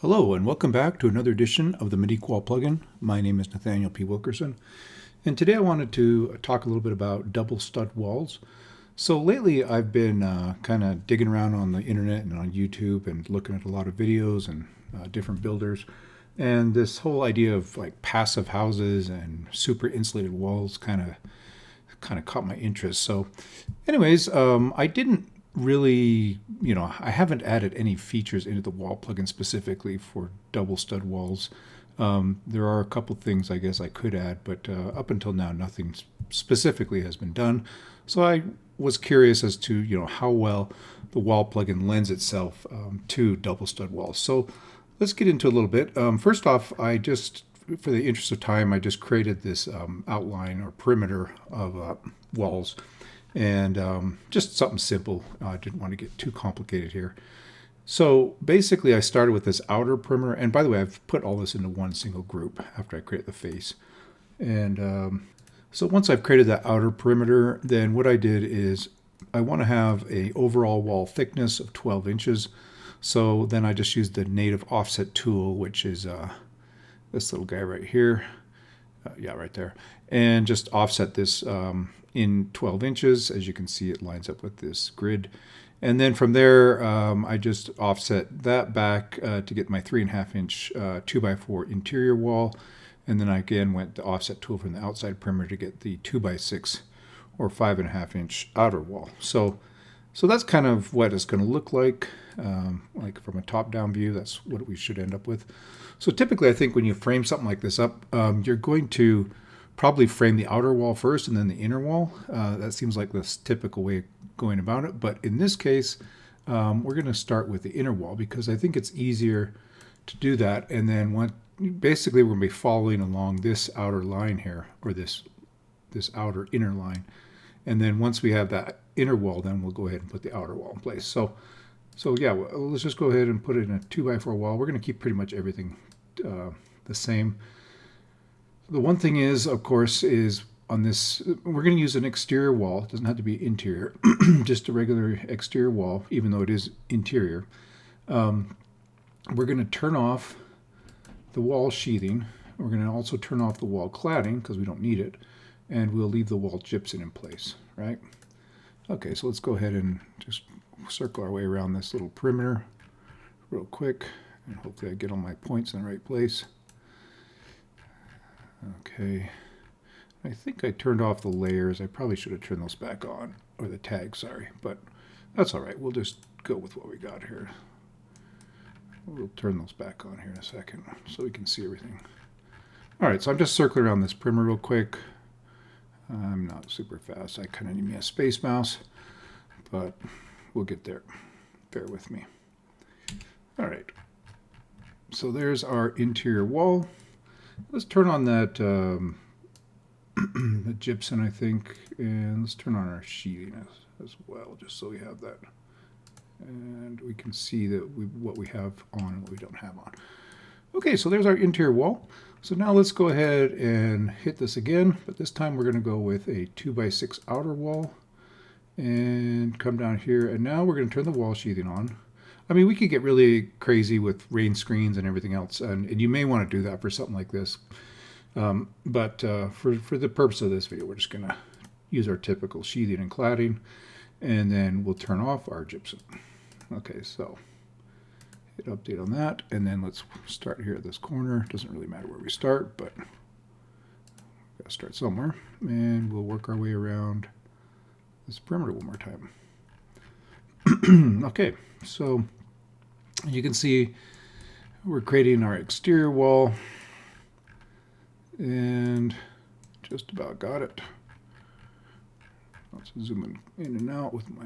Hello and welcome back to another edition of the Medeek wall plugin. My name is Nathaniel P. Wilkerson, and today I wanted to talk a little bit about double stud walls. So lately I've been kind of digging around on the internet and on YouTube and looking at a lot of videos and different builders, and this whole idea of like passive houses and super insulated walls kind of caught my interest. So anyways, I didn't really, I haven't added any features into the wall plugin specifically for double stud walls. There are a couple things I guess I could add, but up until now, nothing specifically has been done. So I was curious as to, how well the wall plugin lends itself to double stud walls. So let's get into a little bit. First off, for the interest of time, I just created this outline or perimeter of walls. And just something simple. I didn't want to get too complicated here. So basically I started with this outer perimeter. And by the way, I've put all this into one single group after I create the face. And so once I've created that outer perimeter, then what I did is I want to have a overall wall thickness of 12 inches. So then I just used the native offset tool, which is this little guy right here. Right there. And just offset this in 12 inches. As you can see, it lines up with this grid. And then from there, I just offset that back to get my 3.5 inch 2x4 interior wall. And then I again went the offset tool from the outside perimeter to get the 2x6 or 5.5 inch outer wall. So that's kind of what it's going to look like from a top-down view. That's what we should end up with. So typically, I think when you frame something like this up, you're going to probably frame the outer wall first and then the inner wall. That seems like this typical way of going about it. But in this case, we're going to start with the inner wall because I think it's easier to do that. And then basically, we're going to be following along this outer line here, or this outer inner line. And then once we have that inner wall, then we'll go ahead and put the outer wall in place. So yeah, let's just go ahead and put it in a 2x4 wall. We're going to keep pretty much everything the same. The one thing is, of course, is on this, we're going to use an exterior wall. It doesn't have to be interior, just a regular exterior wall, even though it is interior. We're going to turn off the wall sheathing. We're going to also turn off the wall cladding because we don't need it. And we'll leave the wall gypsum in place, right? Okay, so let's go ahead and just circle our way around this little perimeter real quick. And hopefully I get all my points in the right place. Okay, I think I turned off the layers. I probably should have turned those back on, or the tags, sorry, but that's all right. We'll just go with what we got here. We'll turn those back on here in a second so we can see everything. All right, so I'm just circling around this perimeter real quick. I'm not super fast. I kind of need me a space mouse, but we'll get there. Bear with me. All right, so there's our interior wall. Let's turn on that the gypsum, I think, and let's turn on our sheathing as well, just so we have that. And we can see that what we have on and what we don't have on. Okay, so there's our interior wall. So now let's go ahead and hit this again, but this time we're going to go with a 2x6 outer wall and come down here. And now we're going to turn the wall sheathing on. I mean, we could get really crazy with rain screens and everything else, and you may want to do that for something like this. But for the purpose of this video, we're just going to use our typical sheathing and cladding, and then we'll turn off our gypsum. Okay, so hit update on that, and then let's start here at this corner. Doesn't really matter where we start, but we've got to start somewhere, and we'll work our way around this perimeter one more time. Okay, so you can see we're creating our exterior wall and just about got it. Let's zoom in and out with my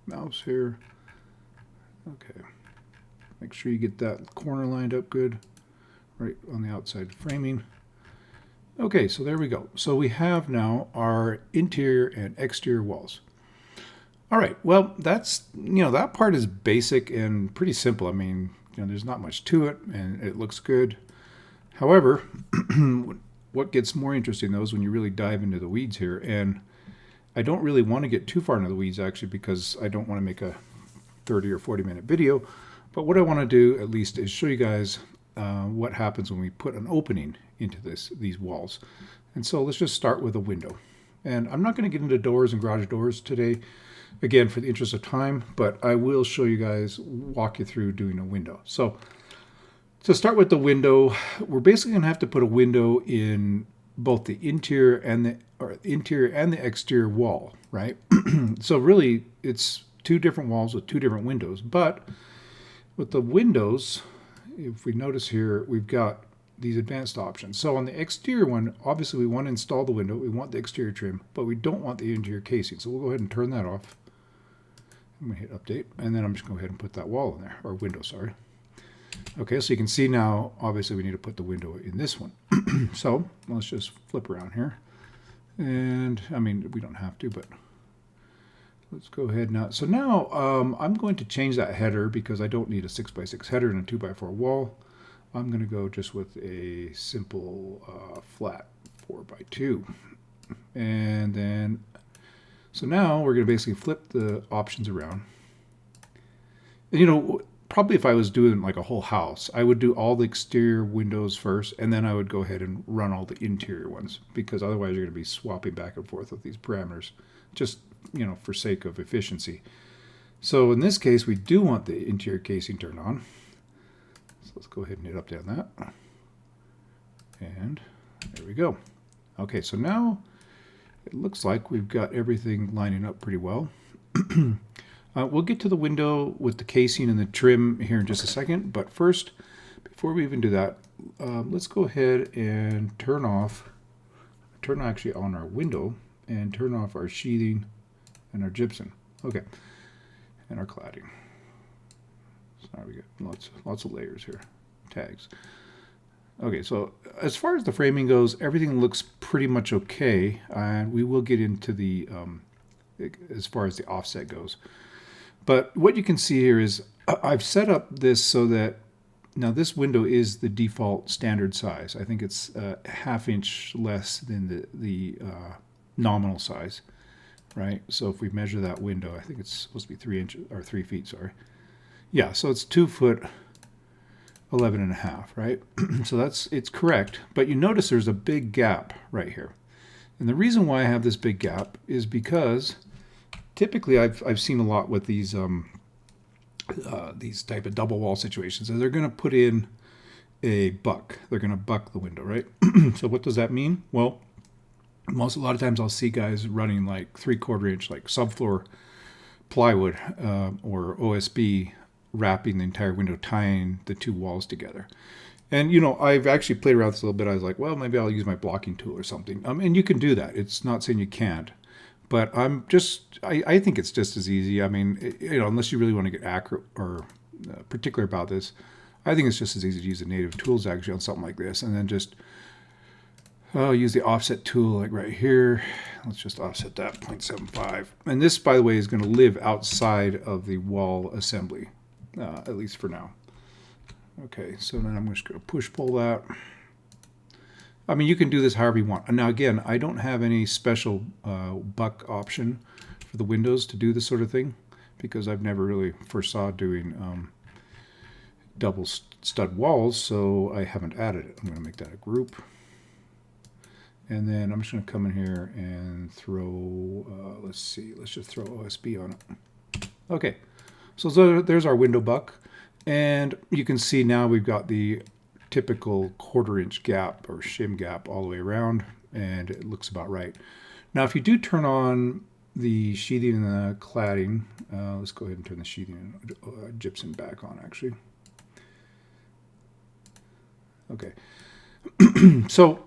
mouse here. Okay, make sure you get that corner lined up good right on the outside framing. Okay, so there we go. So we have now our interior and exterior walls. All right, well, that's, that part is basic and pretty simple. I mean, there's not much to it, and it looks good. However, what gets more interesting, though, is when you really dive into the weeds here. And I don't really want to get too far into the weeds, actually, because I don't want to make a 30 or 40-minute video. But what I want to do at least is show you guys what happens when we put an opening into these walls. And so let's just start with a window. And I'm not going to get into doors and garage doors today, again, for the interest of time, but I will show you guys, walk you through doing a window. So to start with the window, we're basically going to have to put a window in both the interior and the exterior wall, right? So really, it's two different walls with two different windows. But with the windows, if we notice here, we've got these advanced options. So on the exterior one, obviously we want to install the window. We want the exterior trim, but we don't want the interior casing. So we'll go ahead and turn that off. I'm going to hit update, and then I'm just going to go ahead and put that wall in there, or window, sorry. Okay, so you can see now, obviously we need to put the window in this one. So let's just flip around here. And I mean, we don't have to, but let's go ahead now. So now I'm going to change that header because I don't need a 6x6 header and a 2x4 wall. I'm going to go just with a simple flat 4x2. And then, so now we're going to basically flip the options around. And you know, probably if I was doing like a whole house, I would do all the exterior windows first, and then I would go ahead and run all the interior ones, because otherwise you're going to be swapping back and forth with these parameters, just, you know, for sake of efficiency. So in this case, we do want the interior casing turned on. So let's go ahead and hit update on that. And there we go. Okay, so now it looks like we've got everything lining up pretty well. We'll get to the window with the casing and the trim here in just a second, but first, before we even do that, let's go ahead and turn actually on our window and turn off our sheathing and our gypsum. Okay, and our cladding. So we get lots of layers here, tags. Okay, so as far as the framing goes, everything looks pretty much okay, and we will get into the as far as the offset goes. But what you can see here is I've set up this so that now this window is the default standard size. I think it's a ½ inch less than the nominal size, right? So if we measure that window, I think it's supposed to be 3 inches or 3 feet, sorry. Yeah, so it's 2 foot 11.5, right? So it's correct, but you notice there's a big gap right here. And the reason why I have this big gap is because typically I've seen a lot with these type of double wall situations, and they're going to put in a buck. They're going to buck the window, right? So what does that mean? Well, a lot of times I'll see guys running like 3/4 inch, like subfloor plywood or OSB, wrapping the entire window, tying the two walls together. And, you know, I've actually played around with this a little bit. I was like, well, maybe I'll use my blocking tool or something. And you can do that. It's not saying you can't. But I think it's just as easy. I mean, you know, unless you really want to get accurate or particular about this, I think it's just as easy to use the native tools actually on something like this. And then just use the offset tool like right here. Let's just offset that 0.75. And this, by the way, is going to live outside of the wall assembly, at least for now. Okay, so then I'm just going to push-pull that. I mean, you can do this however you want. Now, again, I don't have any special buck option for the windows to do this sort of thing because I've never really foresaw doing double stud walls, so I haven't added it. I'm going to make that a group. And then I'm just going to come in here and throw, let's just throw OSB on it. Okay, so there's our window buck. And you can see now we've got the typical 1/4 inch gap or shim gap all the way around, and it looks about right. Now, if you do turn on the sheathing and the cladding, let's go ahead and turn the sheathing and gypsum back on, actually. Okay. So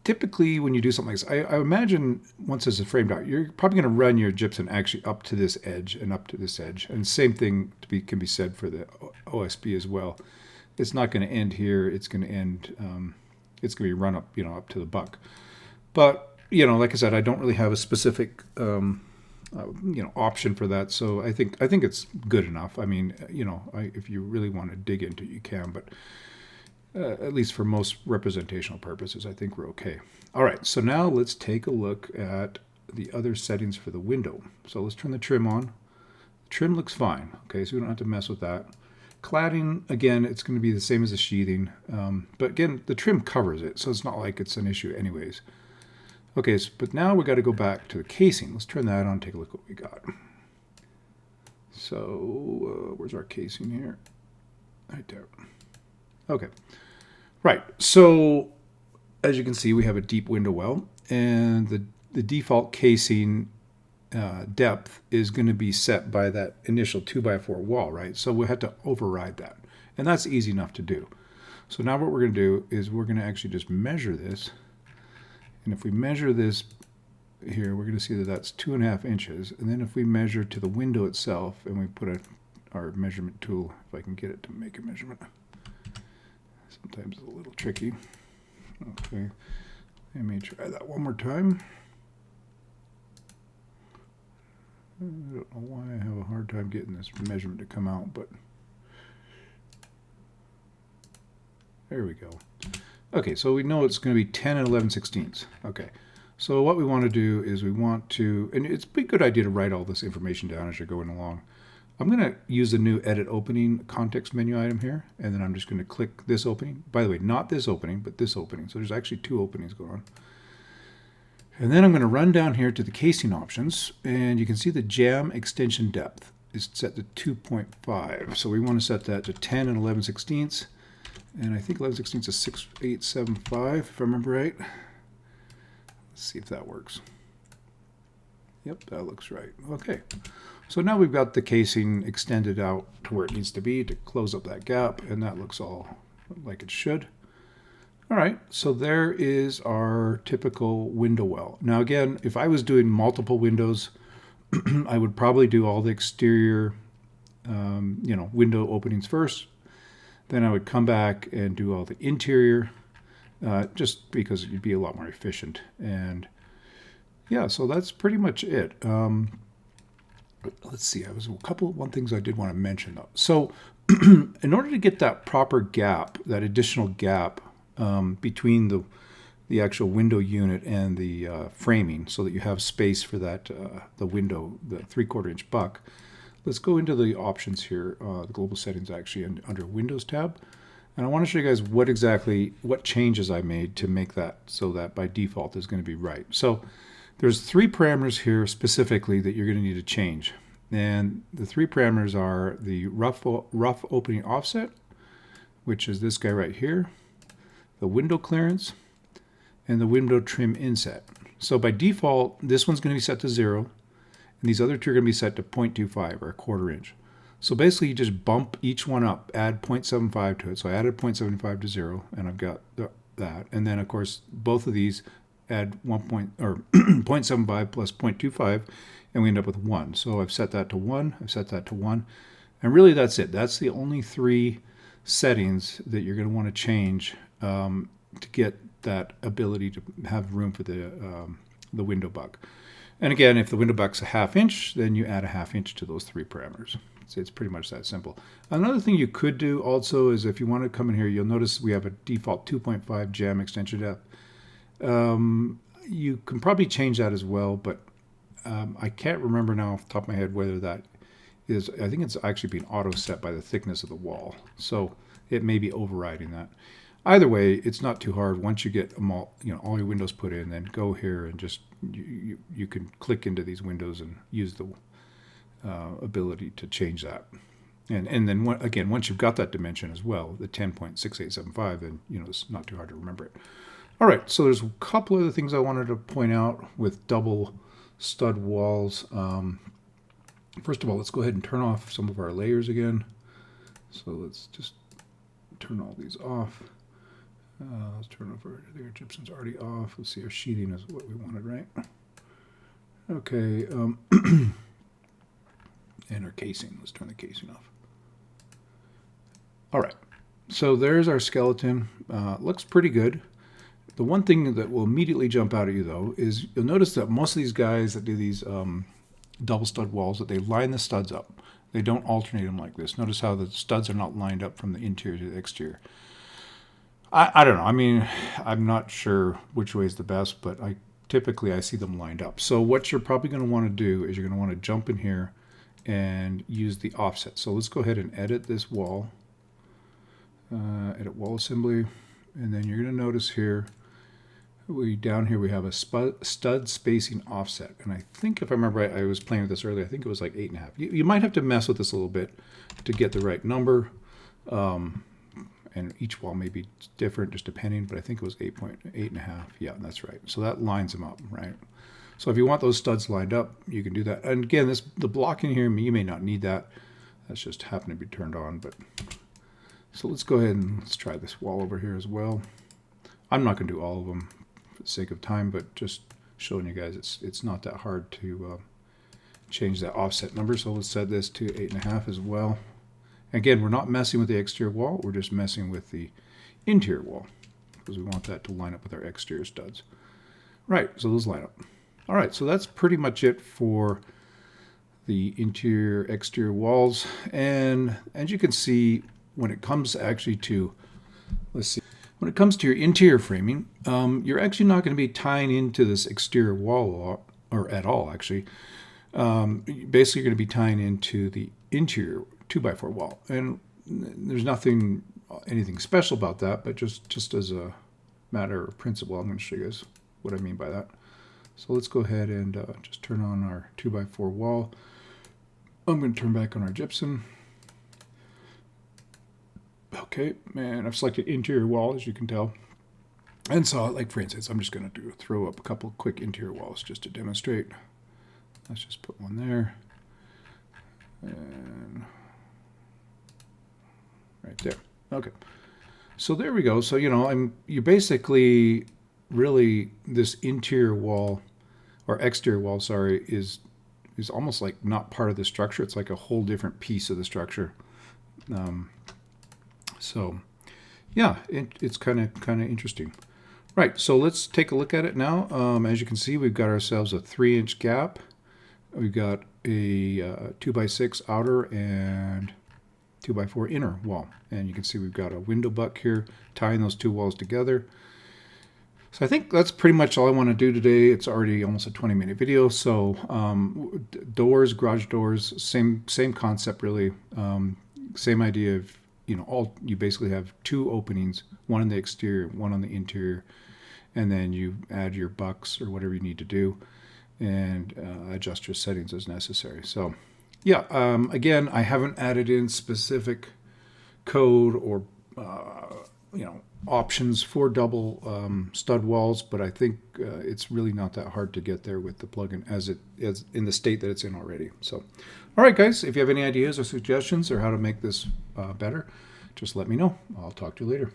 typically when you do something like this, I imagine once this is framed out, you're probably going to run your gypsum actually up to this edge and up to this edge. And same thing can be said for the OSB as well. It's not going to end here. It's going to end, it's going to be run up, you know, up to the buck. But, you know, like I said, I don't really have a specific, you know, option for that. So I think it's good enough. I mean, you know, if you really want to dig into it, you can, but at least for most representational purposes, I think we're okay. All right, so now let's take a look at the other settings for the window. So let's turn the trim on. Trim looks fine. Okay, so we don't have to mess with that. Cladding, again, it's going to be the same as the sheathing. But again, the trim covers it, so it's not like it's an issue anyways. Okay, so, but now we got to go back to the casing. Let's turn that on, take a look what we got. So, where's our casing here? Right there. Okay. Right, so as you can see, we have a deep window well, and the default casing depth is going to be set by that initial 2x4 wall, right? So we have to override that, and that's easy enough to do. So now what we're going to do is we're going to actually just measure this, and if we measure this here, we're going to see that that's 2.5 inches, and then if we measure to the window itself, and we put our measurement tool, if I can get it to make a measurement. Sometimes it's a little tricky. Okay, let me try that one more time. I don't know why I have a hard time getting this measurement to come out, but there we go. Okay, so we know it's going to be 10 and 11/16. Okay, so what we want to do is we want to, and it's a good idea to write all this information down as you're going along. I'm going to use the new Edit Opening context menu item here, and then I'm just going to click this opening. By the way, not this opening, but this opening. So there's actually two openings going on. And then I'm going to run down here to the casing options, and you can see the jam extension depth is set to 2.5. So we want to set that to 10 and 11/16. And I think 11/16 is 6.875, if I remember right. Let's see if that works. Yep, that looks right. Okay. So now we've got the casing extended out to where it needs to be to close up that gap, and that looks all like it should. All right, so there is our typical window well. Now again, if I was doing multiple windows, I would probably do all the exterior window openings first. Then I would come back and do all the interior, just because it'd be a lot more efficient. And yeah, so that's pretty much it. Let's see, one things I did want to mention though. So in order to get that proper gap, that additional gap between the actual window unit and the framing, so that you have space for that the window, the 3/4 inch buck, let's go into the options here, the global settings actually, and under Windows tab. And I want to show you guys what changes I made to make that so that by default is going to be right. So there's 3 parameters here specifically that you're going to need to change. And the 3 parameters are the rough opening offset, which is this guy right here, the window clearance, and the window trim inset. So by default, this one's going to be set to 0, and these other 2 are going to be set to 0.25 or 1/4 inch. So basically you just bump each one up, add 0.75 to it. So I added 0.75 to 0, and I've got that. And then of course both of these add 0.75 plus 0.25, and we end up with 1. So I've set that to 1, I've set that to 1, and really that's it. That's the only 3 settings that you're going to want to change to get that ability to have room for the window buck. And again, if the window buck's a 1/2 inch, then you add a 1/2 inch to those 3 parameters. It's pretty much that simple. Another thing you could do also is if you want to come in here, you'll notice we have a default 2.5 jam extension depth. You can probably change that as well, but I can't remember now off the top of my head whether that is, I think it's actually being auto set by the thickness of the wall. So it may be overriding that. Either way, it's not too hard. Once you get them all, all your windows put in, then go here and just, you can click into these windows and use the ability to change that. And then again, once you've got that dimension as well, the 10.6875, then it's not too hard to remember it. All right, so there's a couple other things I wanted to point out with double stud walls. First of all, let's go ahead and turn off some of our layers again. So let's just turn all these off. Let's turn over, I think our gypsum's already off. Let's see, our sheathing is what we wanted, right? Okay, and our casing, let's turn the casing off. All right, so there's our skeleton. Looks pretty good. The one thing that will immediately jump out at you though is you'll notice that most of these guys that do these double stud walls, that they line the studs up. They don't alternate them like this. Notice how the studs are not lined up from the interior to the exterior. I don't know. I mean, I'm not sure which way is the best, but typically I see them lined up. So what you're probably going to want to do is you're going to want to jump in here and use the offset. So let's go ahead and edit this wall, edit wall assembly, and then you're going to notice here, down here we have a stud spacing offset. And I think if I remember right, I was playing with this earlier, I think it was like 8.5. You might have to mess with this a little bit to get the right number. And each wall may be different just depending, but I think it was 8.5. Yeah, that's right. So that lines them up, right? So if you want those studs lined up, you can do that. And again, the blocking here, you may not need that. That's just happened to be turned on. But so let's go ahead and let's try this wall over here as well. I'm not going to do all of them for the sake of time, but just showing you guys it's not that hard to change that offset number. So let's set this to 8.5 as well. Again, we're not messing with the exterior wall, we're just messing with the interior wall because we want that to line up with our exterior studs. Right, so those line up. All right, so that's pretty much it for the interior, exterior walls. And as you can see, when it comes actually to, let's see, when it comes to your interior framing, you're actually not going to be tying into this exterior wall or at all, actually. Basically, you're going to be tying into the interior 2x4 wall, and there's anything special about that, but just as a matter of principle, I'm going to show you guys what I mean by that. So let's go ahead and just turn on our 2x4 wall. I'm going to turn back on our gypsum. Okay, and I've selected interior wall, as you can tell. And so, like for instance, I'm just going to throw up a couple quick interior walls just to demonstrate. Let's just put one there. And right there. Okay. So there we go. So, you basically really, this interior wall or exterior wall, sorry, is almost like not part of the structure. It's like a whole different piece of the structure. So yeah, it's kind of interesting. Right. So let's take a look at it now. As you can see, we've got ourselves a 3-inch gap. We've got a 2x6 outer and 2x4 inner wall. And you can see we've got a window buck here tying those two walls together. So I think that's pretty much all I want to do today. It's already almost a 20-minute video. So doors, garage doors, same concept really. Same idea of, you basically have two openings, one on the exterior, one on the interior, and then you add your bucks or whatever you need to do and adjust your settings as necessary. So yeah, again, I haven't added in specific code or options for double stud walls, but I think it's really not that hard to get there with the plugin as in the state that it's in already. So, all right, guys, if you have any ideas or suggestions or how to make this better, just let me know. I'll talk to you later.